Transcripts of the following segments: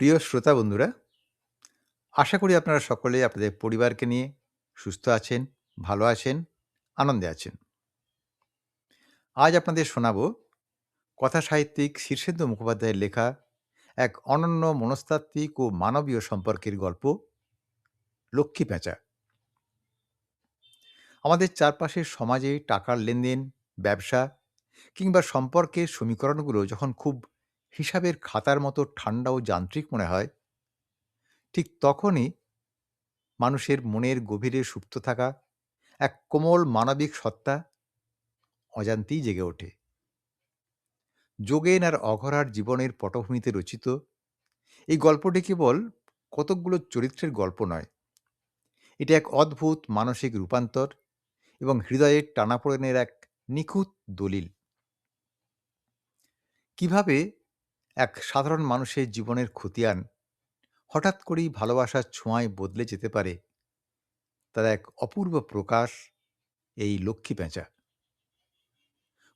প্রিয় শ্রোতা বন্ধুরা, আশা করি আপনারা সকলেই আপনাদের পরিবারকে নিয়ে সুস্থ আছেন, ভালো আছেন, আনন্দে আছেন। আজ আপনাদের শোনাব কথা সাহিত্যিক শীর্ষেন্দু মুখোপাধ্যায়ের লেখা এক অনন্য মনস্তাত্ত্বিক ও মানবীয় সম্পর্কের গল্প 'লক্ষ্মী প্যাঁচা'। আমাদের চারপাশের সমাজে টাকার লেনদেন, ব্যবসা কিংবা সম্পর্কের সমীকরণগুলো যখন খুব হিসাবের খাতার মতো ঠান্ডা ও যান্ত্রিক মনে হয়, ঠিক তখনই মানুষের মনের গভীরে সুপ্ত থাকা এক কোমল মানবিক সত্তা অজান্তেই জেগে ওঠে। যোগেন আর অঘরার জীবনের পটভূমিতে রচিত এই গল্পটি কেবল কতকগুলো চরিত্রের গল্প নয়, এটা এক অদ্ভুত মানসিক রূপান্তর এবং হৃদয়ের টানাপোড়েনের এক নিখুঁত দলিল। কিভাবে এক সাধারণ মানুষের জীবনের খতিয়ান হঠাৎ করেই ভালোবাসার ছোঁয়ায় বদলে যেতে পারে, তার এক অপূর্ব প্রকাশ এই লক্ষ্মী প্যাঁচা।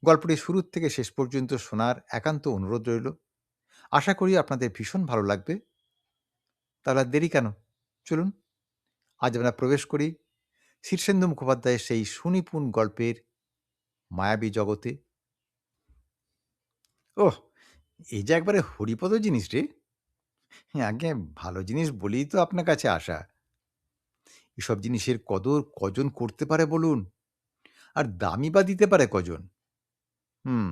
গল্পটি শুরু থেকে শেষ পর্যন্ত শোনার একান্ত অনুরোধ রইল। আশা করি আপনাদের ভীষণ ভালো লাগবে। তাহলে আর দেরি কেন? চলুন আজ আমরা প্রবেশ করি শীর্ষেন্দু মুখোপাধ্যায়ের সেই সুনিপুণ গল্পের মায়াবী জগতে। ওহ! এই যে একবারে হরিপদ জিনিস রে! হ্যাঁ, আজ্ঞে ভালো জিনিস বলেই তো আপনার কাছে আসা। এসব জিনিসের কদর কজন করতে পারে বলুন? আর দামই বা দিতে পারে কজন? হুম,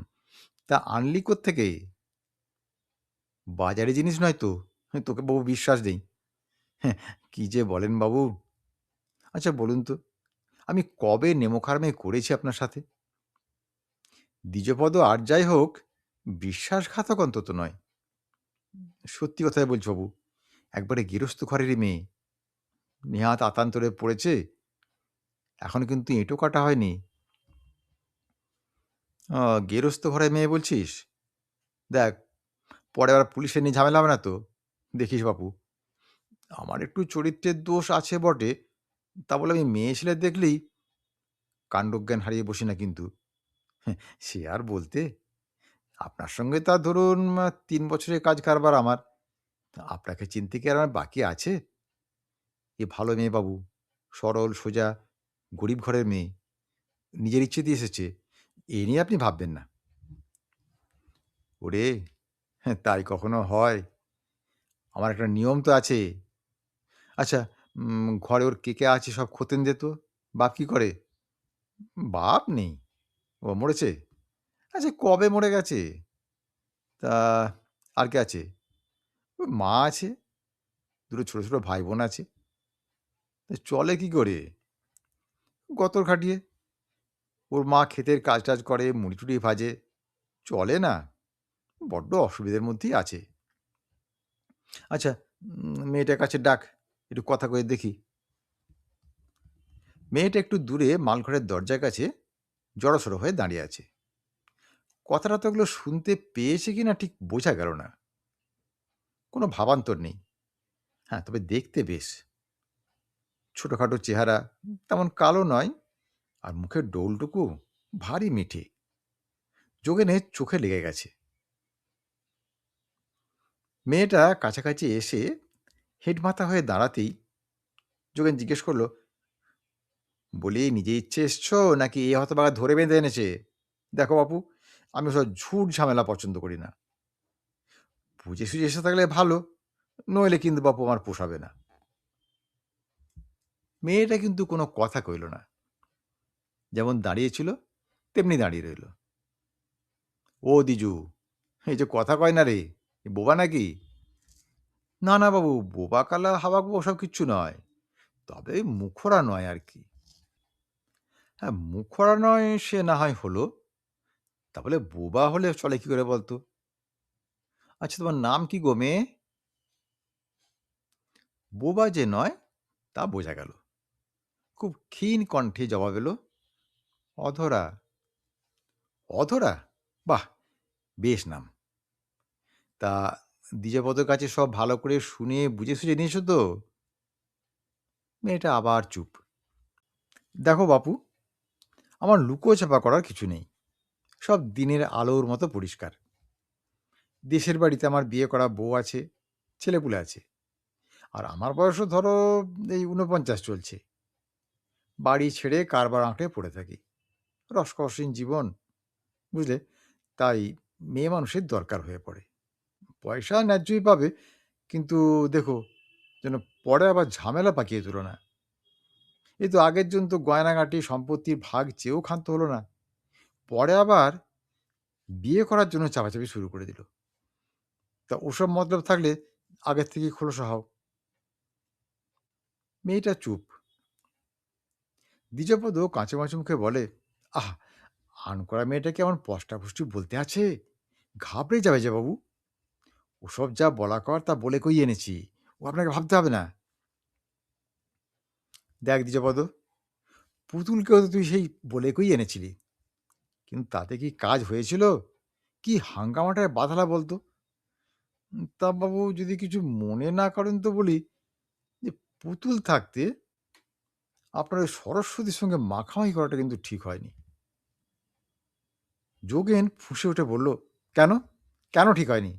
তা আনলি কোত্থেকে? বাজারে জিনিস নয় তো? তোকে বাবু বিশ্বাস নেই। হ্যাঁ, কি যে বলেন বাবু! আচ্ছা বলুন তো, আমি কবে নেমোখারামি করেছি আপনার সাথে? দ্বিজপদ আর যাই হোক, বিশ্বাসঘাতক অন্তত নয়। সত্যি কথাই বলছি বাবু, একবারে গেরস্থ ঘরেরই মেয়ে। নেহাত আতান্তরে পড়েছে, এখনো কিন্তু এঁটো কাটা হয়নি। গেরস্থ ঘরের মেয়ে বলছিস? দেখ, পরে আবার পুলিশে নিয়ে ঝামেলা হবে না তো? দেখিস বাপু, আমার একটু চরিত্রের দোষ আছে বটে, তা বলে আমি মেয়ে ছেলে দেখলেই কাণ্ডজ্ঞান হারিয়ে বসি না কিন্তু। হ্যাঁ, সে আর বলতে, আপনার সঙ্গে তা ধরুন ৩ বছরের কাজ কারবার আমার। তা আপনাকে চিনতে কি আর আমার বাকি আছে? এ ভালো মেয়ে বাবু, সরল সোজা, গরিব ঘরের মেয়ে, নিজের ইচ্ছেতেই এসেছে, এ নিয়ে আপনি ভাববেন না। ওরে, হ্যাঁ, তাই কখনো হয়? আমার একটা নিয়ম তো আছে। আচ্ছা, ঘরে ওর কে কে আছে সব খোতেন দে তো। বাপ কি করে? বাপ নেই। ও মরেছে? আচ্ছা, কবে মরে গেছে? তা আর কে আছে? ওই মা আছে, দুটো ছোট ছোট ভাই বোন আছে। তা চলে কি করে? গতর খাটিয়ে। ওর মা ক্ষেতের কাজ টাজ করে, মুড়ি টুড়ি ভাজে, চলে না। বড্ড অসুবিধার মধ্যেই আছে। আচ্ছা, মেয়েটার কাছে ডাক, একটু কথা কয়ে দেখি। মেয়েটা একটু দূরে মালঘরের দরজার কাছে জড়সড় হয়ে দাঁড়িয়ে আছে। কথাটা তো ওগুলো শুনতে পেয়েছে কিনা ঠিক বোঝা গেল না। কোনো ভাবান্তর নেই। হ্যাঁ, তবে দেখতে বেশ ছোটখাটো চেহারা, তেমন কালো নয়, আর মুখের ডৌলটুকু ভারী মিঠে। যোগেনের চোখে লেগে গেছে। মেয়েটা কাছাকাছি এসে হেডমাথা হয়ে দাঁড়াতেই যোগেন জিজ্ঞেস করলো, বলি নিজে ইচ্ছে এসছো নাকি এ হতভাগা ধরে বেঁধে এনেছে? দেখো বাপু, আমি ওসব ঝুট ঝামেলা পছন্দ করি না। বুঝে সুঝে এসে থাকলে ভালো, নইলে কিন্তু বাপু আমার পোষাবে না। মেয়েটা কিন্তু কোনো কথা কইল না, যেমন দাঁড়িয়েছিল তেমনি দাঁড়িয়ে রইল। ও দিজু, এই যে কথা কয় না রে, এ বোবা নাকি? না না বাবু, বোবা কালা হাবাগোবা ওসব কিচ্ছু নয়, তবে মুখরা নয় আর কি। হ্যাঁ, মুখরা নয় সে না হয় হলো, তা বলে বোবা হলে চলে কি করে বলতো? আচ্ছা, তোমার নাম কি গো মেয়ে? বোবা যে নয় তা বোঝা গেল। খুব ক্ষীণ কণ্ঠে জবাব এলো, অধরা। অধরা? বাহ, বেশ নাম। তা দ্বিজপদের কাছে সব ভালো করে শুনে বুঝে সুঝে নিয়েছো তো? মেয়েটা আবার চুপ। দেখো বাপু, আমার লুকোছাপা করার কিছু নেই, সব দিনের আলোর মতো পরিষ্কার। দেশের বাড়িতে আমার বিয়ে করা বউ আছে, ছেলেপুলে আছে। আর আমার বয়সও ধরো এই ৪৯ চলছে। বাড়ি ছেড়ে কারবার আঁকড়ে পড়ে থাকি। রসকসীন জীবন, বুঝলে? তাই মেয়ে মানুষের দরকার হয়ে পড়ে। পয়সা ন্যায্যই পাবে, কিন্তু দেখো যেন পরে আবার ঝামেলা পাকিয়ে তুলো না। এই তো আগের জন তো গয়নাগাটি সম্পত্তির ভাগ চেয়েও ক্ষান্ত হলো না। পরে আবার বিয়ে করার জন্য চাপাচাপি শুরু করে দিল। তা ওসব মতলব থাকলে আগের থেকেই খোলসা হও। মেয়েটা চুপ। দ্বিজপদ কাঁচুমাচু মুখে বলে, আহ, আনকরা মেয়েটাকে এমন পষ্টাপুষ্টি বলতে আছে? ঘাবড়ে যাবে যে বাবু। ওসব যা বলা কর তা বলে কই এনেছি, ও আপনাকে ভাবতে হবে না। দেখ দ্বিজপদ, পুতুলকেও তো তুই সেই বলে কই এনেছিলি, কিন্তু তাতে কি কাজ হয়েছিল? কি হাঙ্গামাটায় বাধালা বলতো? তা বাবু যদি কিছু মনে না করেন তো বলি যে পুতুল থাকতে আপনার ওই সরস্বতীর সঙ্গে মাখামাখি করাটা কিন্তু ঠিক হয়নি। যোগেন ফুঁসে উঠে বলল, কেন? কেন ঠিক হয়নি?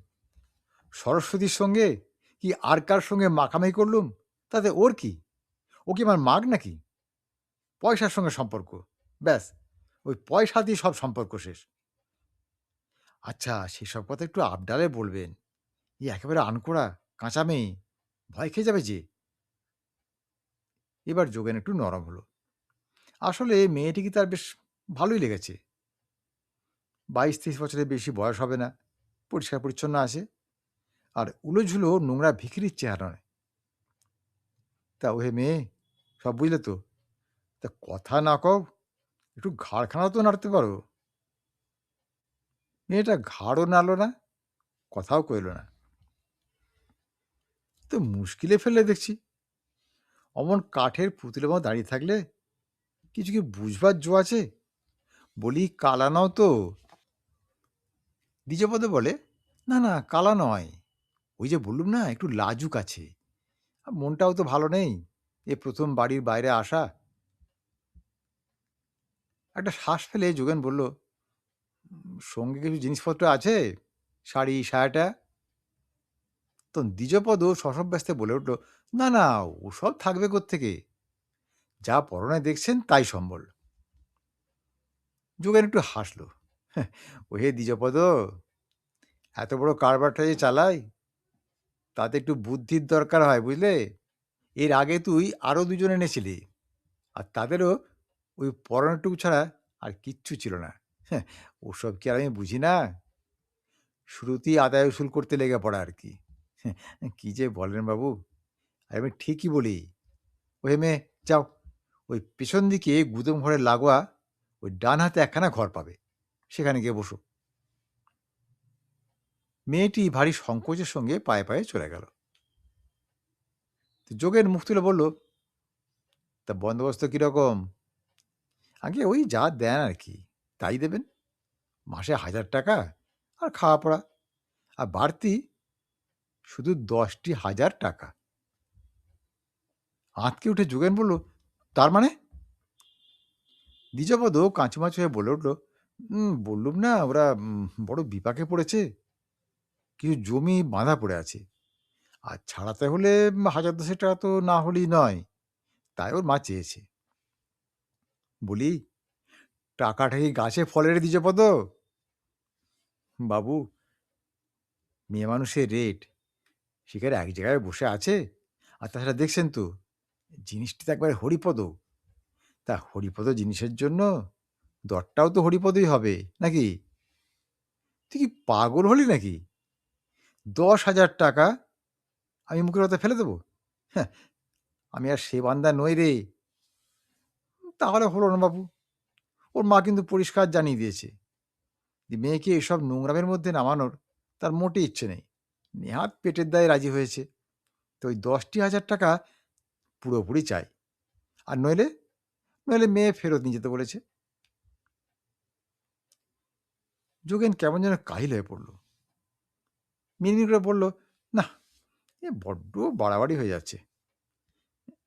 সরস্বতীর সঙ্গে কি আর কার সঙ্গে মাখামাখি করলুম? তাতে ওর কি? ও কি আমার মাগ নাকি? পয়সার সঙ্গে সম্পর্ক। ব্যাস, ওই পয়সা দিয়ে সব সম্পর্ক শেষ। আচ্ছা, সেসব কথা একটু আবডালে বলবেন। একেবারে আনকোড়া, কাঁচা মেয়ে, ভয় খেয়ে যাবে যে। এবার যোগেন একটু নরম হলো। আসলে মেয়েটিকে তার বেশ ভালোই লেগেছে। ২২-২৩ বছরের বেশি বয়স হবে না। পরিষ্কার পরিচ্ছন্ন আছে। আর উলোঝুলো নোংরা ভিখিরির চেহারা নয়। তা ওহে মেয়ে, সব বুঝলে তো? তা কথা না কও, একটু ঘাড়খানাও তো নাড়তে পারো। মেয়েটা ঘাড়ও নাড়ল না, কথাও কইল না। তো মুশকিলে ফেললে দেখছি। অমন কাঠের পুতুলের মতো দাঁড়িয়ে থাকলে কিছু কি বুঝবার জো আছে? বলি কালা নও তো? দ্বিজপদ বলে, না না, কালা নয়। ওই যে বললুম না, একটু লাজুক আছে। আর মনটাও তো ভালো নেই। এ প্রথম বাড়ির বাইরে আসা। একটা শ্বাস ফেলে যোগেন বলল, সঙ্গে কিছু জিনিসপত্র আছে? শাড়ি, সায়াটা? তো দ্বিজপদ শশব্যস্তে বলে উঠল, না না, ওসব থাকবে কোত্থেকে? যা পরনে দেখছেন তাই সম্বল। যোগেন একটু হাসল। ওহে দ্বিজপদ, এত বড় কারবারটা যে চালাই, তাতে একটু বুদ্ধির দরকার হয়, বুঝলে? এর আগে তুই আরো দুজন এনেছিলি, আর তাদেরও ওই পরনেরটুকু ছাড়া আর কিচ্ছু ছিল না। হ্যাঁ, ওসব কি আর আমি বুঝি না? শুরুতেই আদায় উসুল করতে লেগে পড়া আর কি। হ্যাঁ, কি যে বলেন বাবু! আর আমি ঠিকই বলি। ওহে মেয়ে, যাও, ওই পেছন দিকে গুদোম ঘরের লাগোয়া ওই ডান হাতে একখানা ঘর পাবে। সেখানে গিয়ে বসো। মেয়েটি ভারী সংকোচের সঙ্গে পায়ে পায়ে চলে গেল। তো যোগেন মুখ তুলে বলল, তা বন্দোবস্ত কিরকম? আগে ওই যা দেন আর কি, তাই দেবেন। মাসে ১,০০০ টাকা আর খাওয়া পড়া। আর বাড়তি শুধু ১০,০০০ টাকা। আঁতকে উঠে যোগেন বলল, তার মানে? দ্বিজপদ কাঁচুমাচু হয়ে বলে উঠল, বললুম না, ওরা বড় বিপাকে পড়েছে। কিছু জমি বাঁধা পড়ে আছে। আর ছাড়াতে হলে ১,০০০-১,০০০ টাকা তো না হলেই নয়। তাই ওর মা চেয়েছে। বলি, টাকাটা কি গাছে ফলে রে দ্বিজপদ? বাবু, মেয়ে মানুষের রেট সেখানে এক জায়গায় বসে আছে। আর তাছাড়া দেখছেন তো, জিনিসটি তো একবারে হরিপদ। তা হরিপদ জিনিসের জন্য দরটাও তো হরিপদই হবে, নাকি? তুই কি পাগল হলি নাকি? ১০,০০০ টাকা আমি মুখের কথা ফেলে দেবো? হ্যাঁ, আমি আর সে বান্দা নই রে। তাহলে হলো না বাবু। ওর মা কিন্তু পরিষ্কার জানিয়ে দিয়েছে যে মেয়েকে এসব নোংরামের মধ্যে নামানোর তার মোটেই ইচ্ছে নেই। নেহাত পেটের দায়ে রাজি হয়েছে। তো ওই ১০,০০০ টাকা পুরোপুরি চাই। আর নইলে, নইলে মেয়ে ফেরত নিয়ে যেতে বলেছে। যোগেন কেমন যেন কাহিল হয়ে পড়ল। মিনমিন করে বলল, না, এ বড্ড বাড়াবাড়ি হয়ে যাচ্ছে।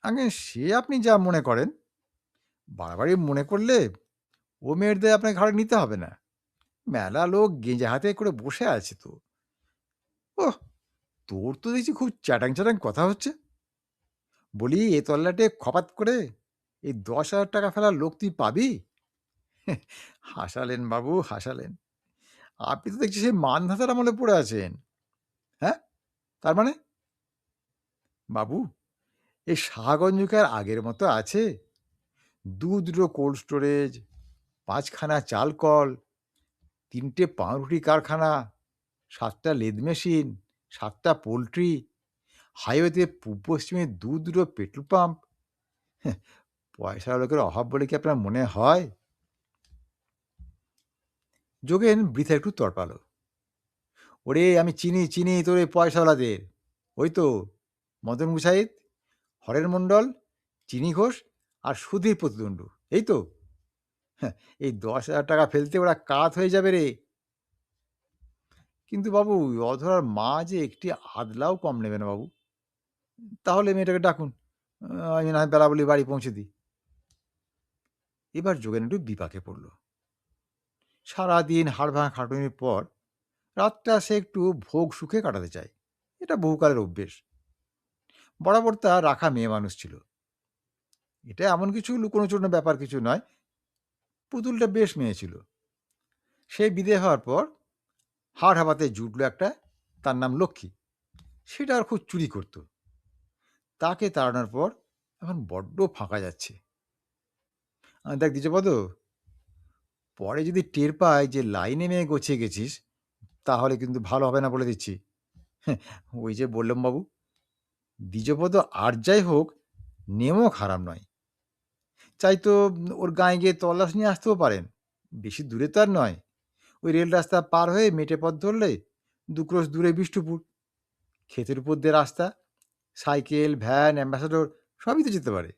আগে সে আপনি যা মনে করেন। বাড়াবাড়ি মনে করলে ও মেয়ের দায় আপনাকে ঘাড়ে নিতে হবে না। মেলা লোক গেঁজে হাতে করে বসে আছে তো। ওহ, তোর তো দেখছি খুব চ্যাটাং কথা হচ্ছে। বলি এ তল্লাটে খপাত করে এই ১০,০০০ ফেলার লোক তুই পাবি? হাসালেন বাবু, হাসালেন। আপনি তো দেখছি সেই মানধাতার আমলে পড়ে আছেন। হ্যাঁ? তার মানে? বাবু, এই সাহাগঞ্জ কি আর আগের মতো আছে? ২ কোল্ড স্টোরেজ, ৫ খানা চাল কল, ৩ টে পাউরুটি কারখানা, ৭ টা লেদ মেশিন, ৭ টা পোল্ট্রি, হাইওয়েতে পূব পশ্চিমে ২ পেট্রোল পাম্প। হ্যাঁ, পয়সার লোকের অভাব বলে কি আপনার মনে হয়? যোগেন বৃথা একটু তড়পালো। ওরে আমি চিনি তোর এই পয়সাওয়ালাদের। ওই তো মদন মুসাইদ, হরেন মণ্ডল, চিনি ঘোষ আর সুধীর প্রতিদ্বন্দ্ব। এই তো? হ্যাঁ, এই ১০,০০০ ফেলতে ওরা কাত হয়ে যাবে রে। কিন্তু বাবু অধরার মা যে একটি আদলাও কম নেবে না বাবু। তাহলে মেয়েটাকে ডাকুন। আমি না হয় বেলা বলি বাড়ি পৌঁছে দিই। এবার যোগেন একটু বিপাকে পড়ল। সারাদিন হাড়ভাঙা খাটুনির পর রাতটা সে একটু ভোগ সুখে কাটাতে চায়। এটা বহুকালের অভ্যেস। বরাবর তার রাখা মেয়ে মানুষ ছিল। এটা এমন কিছু লুকোনোর জন্য ব্যাপার কিছু নয়। পুতুলটা বেশ মেয়ে ছিল। সে বিদেয় হওয়ার পর হাড় হাবাতে জুটল একটা, তার নাম লক্ষ্মী। সেটা আর খুব চুরি করত। তাকে তাড়ানোর পর এখন বড্ড ফাঁকা যাচ্ছে। দেখ দ্বিজপদ, পরে যদি টের পায় যে লাইনে মেয়ে গছিয়ে গেছিস, তাহলে কিন্তু ভালো হবে না বলে দিচ্ছি। হ্যাঁ, ওই যে বললাম বাবু, দ্বিজপদ আর যাই হোক নেমও খারাপ নয়। চাই তো ওর গাঁয়ে গিয়ে তল্লাশ নিয়ে আসতেও পারেন। বেশি দূরে তো আর নয়। ওই রেল রাস্তা পার হয়ে মেটে পথ ধরলে ২ ক্রোশ দূরে বিষ্টুপুর। ক্ষেতের উপর দিয়ে রাস্তা, সাইকেল, ভ্যান, অ্যাম্বাসেডর সবই তো যেতে পারে।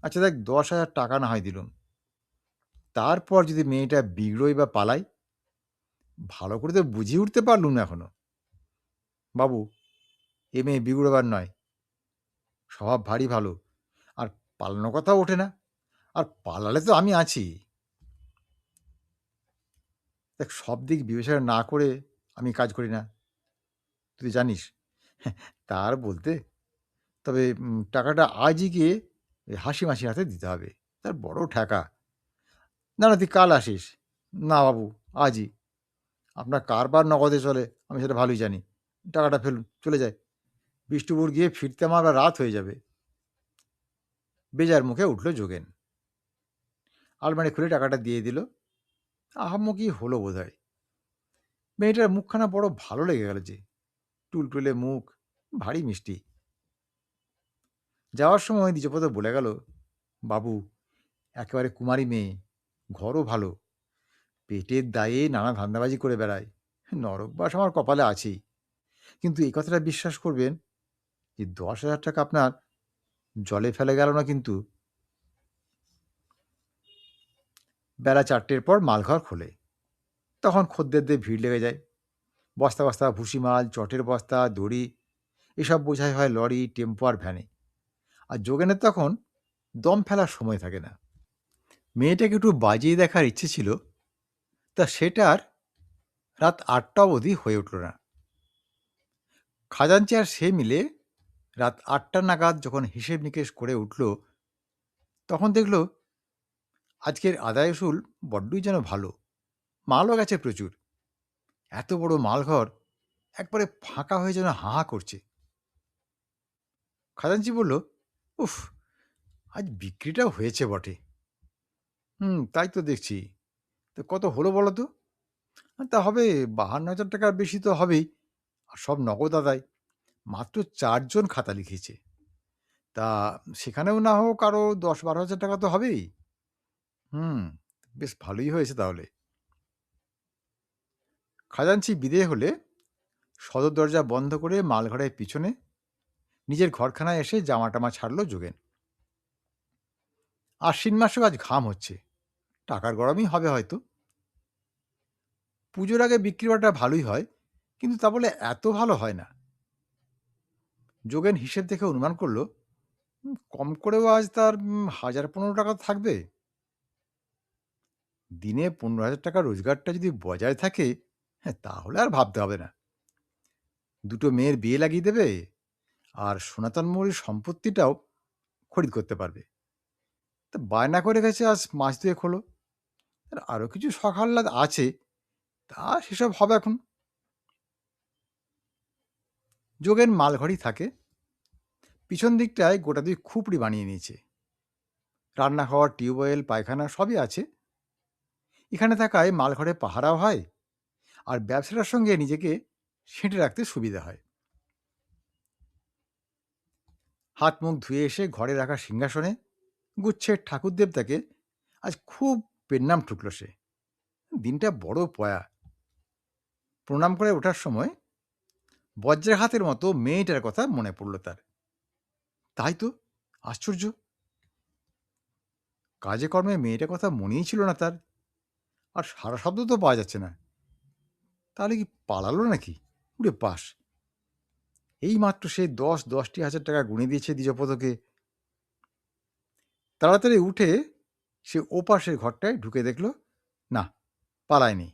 আচ্ছা দেখ ১০,০০০ না হয় দিলুম। তারপর যদি মেয়েটা বিগড়োয় বা পালায়, ভালো করে তো বুঝিয়ে উঠতে পারলুম না এখনো। বাবু, এ মেয়ে বিগড়োবার নয়। স্বভাব ভারী ভালো। আর পালানোর কথাও ওঠে না। আর পালালে তো আমি আছি। দেখ সব দিক বিবেচনা না করে আমি কাজ করি না। তুই তো জানিস। তার বলতে, তবে টাকাটা আজই গিয়ে ওই হাসিমাসির হাতে দিতে হবে। তার বড় ঠেকা। না তুই কাল আসিস। না বাবু, আজই। আপনার কারবার নগদে চলে আমি সেটা ভালোই জানি। টাকাটা ফেলুন, চলে যায়। বিষ্টুপুর গিয়ে ফিরতে আমার আবার রাত হয়ে যাবে। বেজার মুখে উঠল যোগেন। আলমারি খুলে টাকাটা দিয়ে দিল। আহাম্মকি হলো বোধহয়। মেয়েটার মুখখানা বড় ভালো লেগে গেল যে। টুলটুলে মুখ, ভারী মিষ্টি। যাওয়ার সময় দ্বিজপদ বলে গেল, বাবু একেবারে কুমারী মেয়ে, ঘরও ভালো, পেটের দায়ে নানা ধান্দাবাজি করে বেড়ায়। নরকবাস আমার কপালে আছেই। কিন্তু এই কথাটা বিশ্বাস করবেন যে ১০,০০০ আপনার জলে ফেলে গেল না কিন্তু। বেলা ৪টের পর মালঘর খোলে। তখন খদ্দেরদের ভিড় লেগে যায়। বস্তা বস্তা ভুসিমাল, চটের বস্তা, দড়ি এসব বোঝাই হয় লরি, টেম্পো আর ভ্যানে। আর যোগেনের তখন দম ফেলার সময় থাকে না। মেয়েটাকে একটু বাজিয়ে দেখার ইচ্ছে ছিল, তা সেটা আর রাত ৮টা অবধি হয়ে উঠল না। খাজাঞ্চি আর সে মিলে রাত ৮টা নাগাদ যখন হিসেব নিকেশ করে উঠল, তখন দেখল আজকের আদায় উসুল বড্ডই যেন ভালো। মালও গেছে প্রচুর। এত বড় মালঘর একবারে ফাঁকা হয়ে যেন হাঁ হাঁ করছে। খাজাঞ্চি বলল, উফ, আজ বিক্রিটাও হয়েছে বটে। তাই তো দেখছি। তো কত হলো বলো তো? তা হবে ৫২,০০০ বেশি তো হবেই। আর সব নগদ আদায়। মাত্র ৪ জন খাতা লিখিয়েছে। তা সেখানেও না হোক আরো ১০-১২,০০০ তো হবেই। হুম, বেশ ভালোই হয়েছে তাহলে। খাজাঞ্চি বিদেয় হলে সদর দরজা বন্ধ করে মালঘরের পিছনে নিজের ঘরখানায় এসে জামা-টামা ছাড়ল যোগেন। আশ্বিন মাসেও আজ ঘাম হচ্ছে। টাকার গরমই হবে হয়তো। পুজোর আগে বিক্রি বাটা ভালোই হয়, কিন্তু তা বলে এত ভালো হয় না। যোগেন হিসেব দেখে অনুমান করল, কম করেও আজ তার ১,০১৫ থাকবে। দিনে ১৫,০০০ রোজগারটা যদি বজায় থাকে, হ্যাঁ, তাহলে আর ভাবতে হবে না। দুটো মেয়ের বিয়ে লাগিয়ে দেবে, আর সনাতন মৌর্যের সম্পত্তিটাও খরিদ করতে পারবে। তা বায়না করে গেছে আজ মাস ২ এক হলো। তার আরও কিছু শখ আহ্লাদ আছে, তা সেসব হবে এখন। যোগেন মালঘরেই থাকে। পিছন দিকটায় গোটা ২ খুপড়ি বানিয়ে নিয়েছে। রান্নাঘর, টিউবওয়েল, পায়খানা সবই আছে। এখানে থাকায় মালঘরে পাহারাও হয়, আর ব্যবসাটার সঙ্গে নিজেকে সেঁটে রাখতে সুবিধা হয়। হাত মুখ ধুয়ে এসে ঘরে রাখা সিংহাসনে গুচ্ছের ঠাকুর দেবতাকে আজ খুব পেন্নাম ঠুকল সে। দিনটা বড় পয়া। প্রণাম করে ওঠার সময় বজ্রের হাতের মতো মেয়েটার কথা মনে পড়ল তার। তাই তো, আশ্চর্য! কাজে কর্মে মেয়েটার কথা মনেই ছিল না তার। আর সারা শব্দ তো পাওয়া যাচ্ছে না। তাহলে কি পালালো নাকি? উরে বাস! এইমাত্র সে ১০টি হাজার টাকা গুনে দিয়েছে দ্বিজপদকে। তাড়াতাড়ি উঠে সে ওপাশের ঘরটায় ঢুকে দেখল, না, পালায়নি।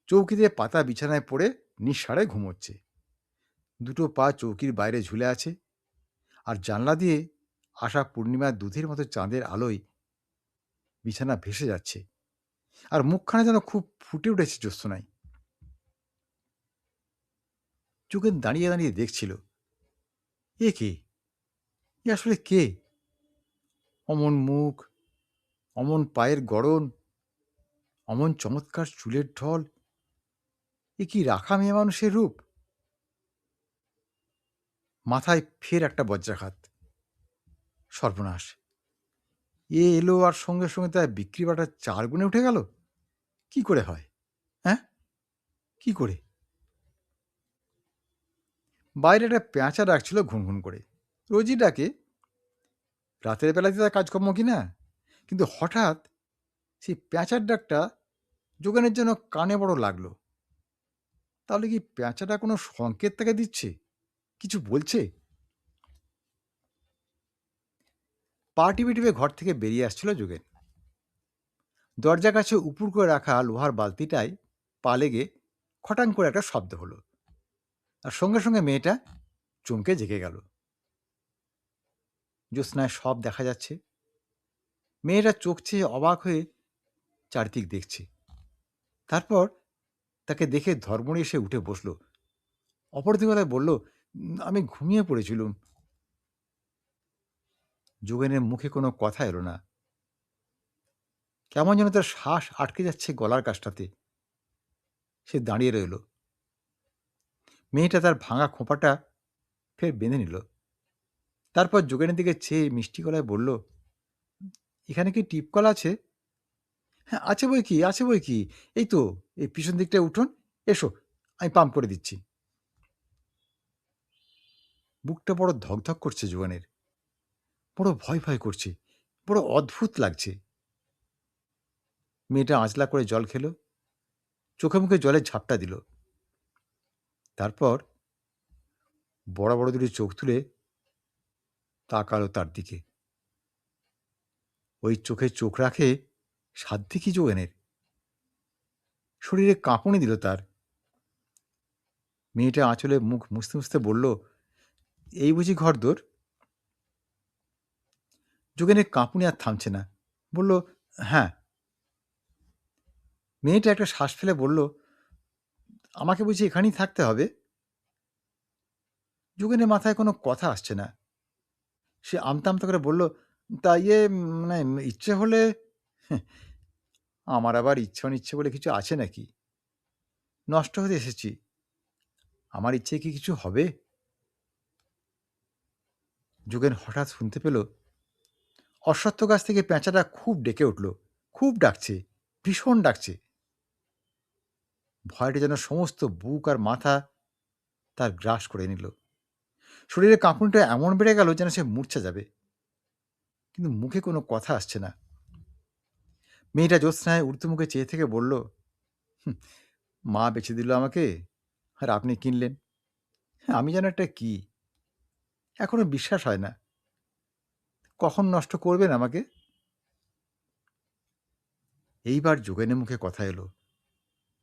চৌকিতে পাতা বিছানায় পড়ে নিঃসাড়ে ঘুমোচ্ছে। দুটো পা চৌকির বাইরে ঝুলে আছে, আর জানলা দিয়ে আসা পূর্ণিমার দুধের মতো চাঁদের আলোয় বিছানা ভেসে যাচ্ছে, আর মুখখানা যেন খুব ফুটে উঠেছে জ্যোৎস্নায়। যোগেন দাঁড়িয়ে দাঁড়িয়ে দেখছিল, এ কে? এ আসলে কে? অমন মুখ, অমন পায়ের গড়ন, অমন চমৎকার চুলের ঢল, এ কি রাখা মেয়ে মানুষের রূপ? মাথায় ফের একটা বজ্রাঘাত। সর্বনাশ! এ এলো আর সঙ্গে সঙ্গে তার বিক্রি বাটা ৪ গুণে উঠে গেল? কি করে হয়? হ্যাঁ? কি করে? বাইরে একটা পেঁচা ডাকছিল ঘুনঘুন করে। রোজই ডাকে, রাতের বেলাতে তার কাজকর্ম কি না? কিন্তু হঠাৎ সেই পেঁচার ডাকটা যোগেনের যেন কানে বড় লাগলো। তাহলে কি পেঁচাটা কোনো সংকেত তাকে দিচ্ছে? কিছু বলছে? পা টিপে টিপে ঘর থেকে বেরিয়ে আসছিল যোগেন। দরজা কাছে উপুড় করে রাখা লোহার বালতিটায় পা লেগে খটাং করে একটা শব্দ হলো, আর সঙ্গে সঙ্গে মেয়েটা চমকে জেগে গেল। জ্যোৎস্নায় সব দেখা যাচ্ছে। মেয়েটা চোখ চেয়ে অবাক হয়ে চারিদিক দেখছে। তারপর তাকে দেখে ধর্মড়ে এসে উঠে বসল। অপরদিকে বলল, আমি ঘুমিয়ে পড়েছিলুম। যোগেনের মুখে কোনো কথা এলো না। কেমন যেন তার শ্বাস আটকে যাচ্ছে গলার কাছটাতে। সে দাঁড়িয়ে রইল। মেয়েটা তার ভাঙা খোঁপাটা ফের বেঁধে নিল। তারপর যোগেনের দিকে চেয়ে মিষ্টি গলায় বলল, এখানে কি টিপকল আছে? হ্যাঁ, আছে বই কি, আছে বই কি। এই তো, এই পিছন দিকটায় উঠুন। এসো, আমি পাম্প করে দিচ্ছি। বুকটা বড় ধকধক করছে যোগেনের। বড় ভয় ভয় করছে। বড় অদ্ভুত লাগছে। মেয়েটা আঁচলা করে জল খেল, চোখে মুখে জলের ঝাপটা দিল। তারপর বড় বড় দুটি চোখ তুলে তাকালো তার দিকে। ওই চোখে চোখ রাখে সাধ্যি কি যোগেনের? শরীরে কাঁপুনি দিল তার। মেয়েটা আঁচলে মুখ মুছতে মুছতে বলল, এই বুঝি ঘরদোর? যোগেনের কাঁপুনি আর থামছে না। বলল, হ্যাঁ। মেয়েটা একটা শ্বাস ফেলে বলল, আমাকে বুঝি এখানেই থাকতে হবে? যোগেনের মাথায় কোনো কথা আসছে না। সে আমতা আমতা করে বলল, তা ইয়ে, মানে ইচ্ছে হলে। "হ্যাঁ, আমার আবার ইচ্ছে অনিচ্ছে বলে কিছু আছে নাকি? নষ্ট হতে এসেছি। আমার ইচ্ছে কি কিছু হবে?" যোগেন হঠাৎ শুনতে পেল অশ্বত্থ গাছ থেকে পেঁচাটা খুব ডেকে উঠল। খুব ডাকছে, ভীষণ ডাকছে। ভয়টা যেন সমস্ত বুক আর মাথা তার গ্রাস করে নিল। শরীরে কাঁপুনিটা এমন বেড়ে গেল যেন সে মূর্ছা যাবে। কিন্তু মুখে কোনো কথা আসছে না। মেয়েটা জ্যোৎস্নায় উর্দু মুখে চেয়ে থেকে বলল, "হুঁ, মা বেছে দিল আমাকে, আর আপনি কিনলেন। হ্যাঁ, আমি যেন একটা কি, এখনো বিশ্বাস হয় না। কখন নষ্ট করবেন আমাকে?" এইবার যোগেনের মুখে কথা এলো,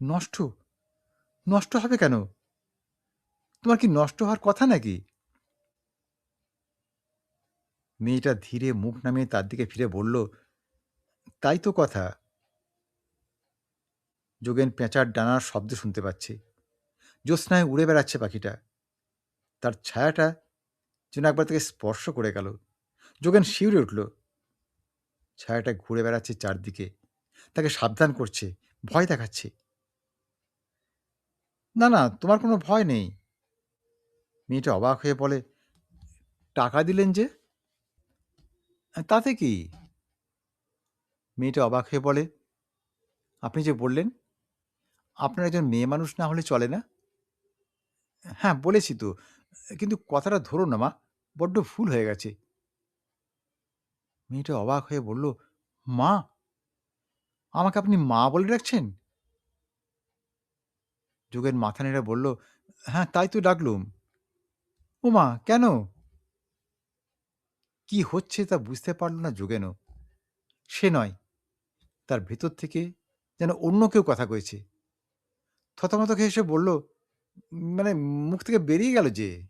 নষ্ট? নষ্ট হবে কেন? তোমার কি নষ্ট হওয়ার কথা নাকি? মেয়েটা ধীরে মুখ নামিয়ে তার দিকে ফিরে বলল, তাই তো কথা। যোগেন পেঁচার ডানার শব্দ শুনতে পাচ্ছে। জ্যোৎস্নায় উড়ে বেড়াচ্ছে পাখিটা। তার ছায়াটা যেন একবার তাকে স্পর্শ করে গেল। যোগেন শিউরে উঠল। ছায়াটা ঘুরে বেড়াচ্ছে চারদিকে, তাকে সাবধান করছে, ভয় দেখাচ্ছে। না না, তোমার কোনো ভয় নেই। মেয়েটা অবাক হয়ে বলে, টাকা দিলেন যে? তাতে কি? মেয়েটা অবাক হয়ে বলে, আপনি যে বললেন আপনার একজন মেয়ে মানুষ না হলে চলে না। হ্যাঁ বলেছি তো, কিন্তু কথাটা ধরো না মা, বড্ড ভুল হয়ে গেছে। মেয়েটা অবাক হয়ে বলল, মা? আমাকে আপনি মা বলে ডাকছেন? যোগেন মাথা নেড়ে বলল, হ্যাঁ তাই তো ডাকলুম। ও মা, কেন? কি হচ্ছে তা বুঝতে পারল না যোগেনও। সে নয়, তার ভেতর থেকে যেন অন্য কেউ কথা কয়েছে। থতমত খেয়ে সে বলল, মানে মুখ থেকে বেরিয়ে গেল যে।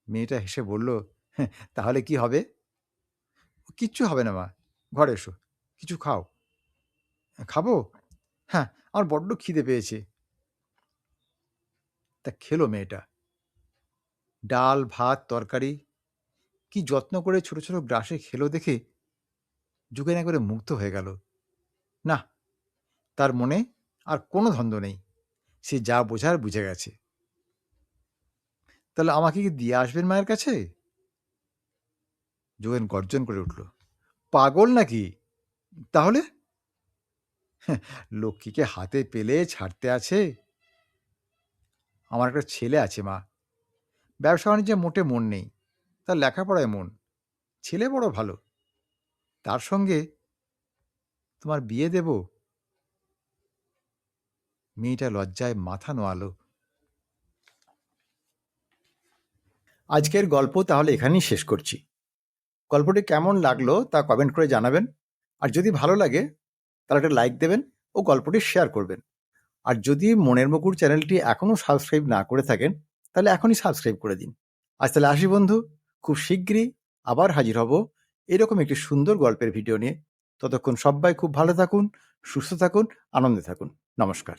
মেয়েটা হেসে বলল, "হ্যাঁ, তাহলে কি হবে? কিচ্ছু হবে না মা, ঘরে এসো, কিছু খাও। খাবো? হ্যাঁ, আমার বড্ড খিদে পেয়েছে। তা খেলো মেয়েটা। ডাল, ভাত, তরকারি কি যত্ন করে ছোট ছোট গ্রাসে খেলো দেখে যোগেন একবারে মুগ্ধ হয়ে গেল। না, তার মনে আর কোনো ধন্দ নেই। সে যা বোঝার বুঝে গেছে। তাহলে আমাকে কি দিয়ে আসবেন মায়ের কাছে? যোগেন গর্জন করে উঠল, পাগল নাকি? তাহলে? লক্ষ্মীকে হাতে পেলে ছাড়তে আছে? আমার একটা ছেলে আছে মা, ব্যবসা বাণিজ্যে মোটে মন নেই, তার লেখাপড়ায় মন। ছেলে বড় ভালো, তার সঙ্গে তোমার বিয়ে দেব? মেয়েটা লজ্জায় মাথা নোয়ালো। আজকের গল্প তাহলে এখানেই শেষ করছি। গল্পটি কেমন লাগলো তা কমেন্ট করে জানাবেন। আর যদি ভালো লাগে তাহলে একটা লাইক দেবেন ও গল্পটি শেয়ার করবেন। আর যদি মনের মুকুর চ্যানেলটি এখনও সাবস্ক্রাইব না করে থাকেন তাহলে এখনই সাবস্ক্রাইব করে দিন। আজ তাহলে আসি বন্ধু, খুব শিগগিরই আবার হাজির হব এরকম একটি সুন্দর গল্পের ভিডিও নিয়ে। ততক্ষণ সবাই খুব ভালো থাকুন, সুস্থ থাকুন, আনন্দে থাকুন। নমস্কার।